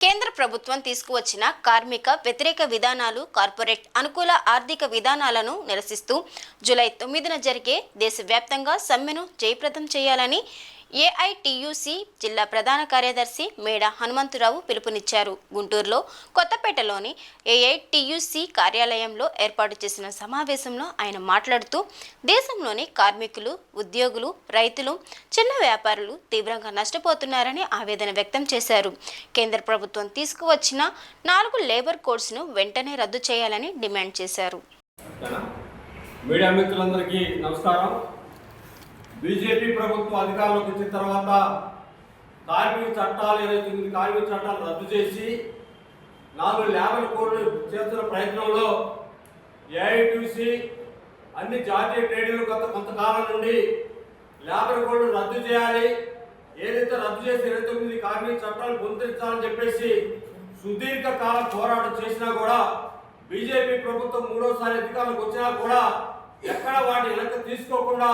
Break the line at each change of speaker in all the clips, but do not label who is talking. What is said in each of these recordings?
కేంద్ర ప్రభుత్వం తీసుకువచ్చిన కార్మిక వ్యతిరేక విధానాలు, కార్పొరేట్ అనుకూల ఆర్థిక విధానాలను నిరసిస్తూ జూలై 9న జరిగే దేశవ్యాప్తంగా సమ్మెను జయప్రదం చేయాలని ఏఐటియుసి జిల్లా ప్రధాన కార్యదర్శి మేడ హనుమంతరావు పిలుపునిచ్చారు. గుంటూరులో కొత్తపేటలోని ఏఐటియుసి కార్యాలయంలో ఏర్పాటు చేసిన సమావేశంలో ఆయన మాట్లాడుతూ దేశంలోని కార్మికులు, ఉద్యోగులు, రైతులు, చిన్న వ్యాపారులు తీవ్రంగా నష్టపోతున్నారని ఆవేదన వ్యక్తం చేశారు. కేంద్ర ప్రభుత్వం తీసుకువచ్చిన 4 లేబర్ కోడ్స్ను వెంటనే రద్దు చేయాలని డిమాండ్ చేశారు.
మీడియా మిత్రులందరికీ నమస్కారం. బీజేపీ ప్రభుత్వం అధికారంలోకి వచ్చిన తర్వాత కార్మిక చట్టాలు 29 కార్మిక చట్టాలు రద్దు చేసి 4 లేబర్ కోడ్లు చేస్తున్న ప్రయత్నంలో ఏఐటిసి అన్ని జాతీయ ట్రేడ్ గత కొంతకాలం నుండి లేబర్ కోడ్లు రద్దు చేయాలి, ఏదైతే రద్దు చేసి 29 కార్మిక చట్టాలు పునరుద్ధరించాలని చెప్పేసి సుదీర్ఘకాలం పోరాటం చేసినా కూడా బీజేపీ ప్రభుత్వం 3వసారి అధికారంలోకి వచ్చినా కూడా ఎక్కడ వాటిని వెనక్కి తీసుకోకుండా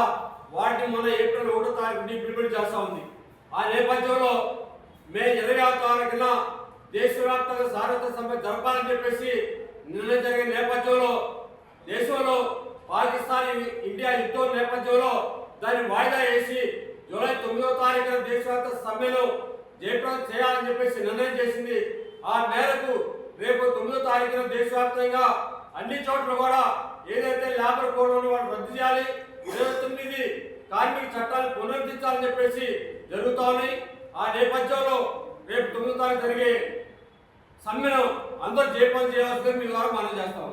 వాటిని మన ఏప్రిల్ 1వ తారీఖున ఇంప్లిమెంట్ చేస్తూ ఉంది. ఆ నేపథ్యంలో మే 26వ తారీఖున దేశవ్యాప్తంగా సార్వత్రిక సమ్మె జరపాలని చెప్పేసి నిర్ణయం జరిగిన నేపథ్యంలో దేశంలో పాకిస్తాన్ ఇండియా యుద్ధం నేపథ్యంలో దాన్ని వాయిదా వేసి జూలై 9వ తారీఖున దేశవ్యాప్త సమ్మెను జయప్రదం చేయాలని చెప్పేసి నిర్ణయం చేసింది. ఆ మేరకు రేపు 9వ తారీఖున దేశవ్యాప్తంగా అన్ని చోట్ల కూడా ఏదైతే లేబర్ కోడ్ వాళ్ళు రద్దు చేయాలి, 29 కార్మిక చట్టాలు పునరుద్ధరించాలని చెప్పేసి జరుగుతూ ఉన్నాయి. ఆ నేపథ్యంలో రేపు 9వ తారీఖు జరిగే సమ్మెను అందరూ జయప్రదం చేయాల్సిందని మీ ద్వారా మనం చేస్తాం.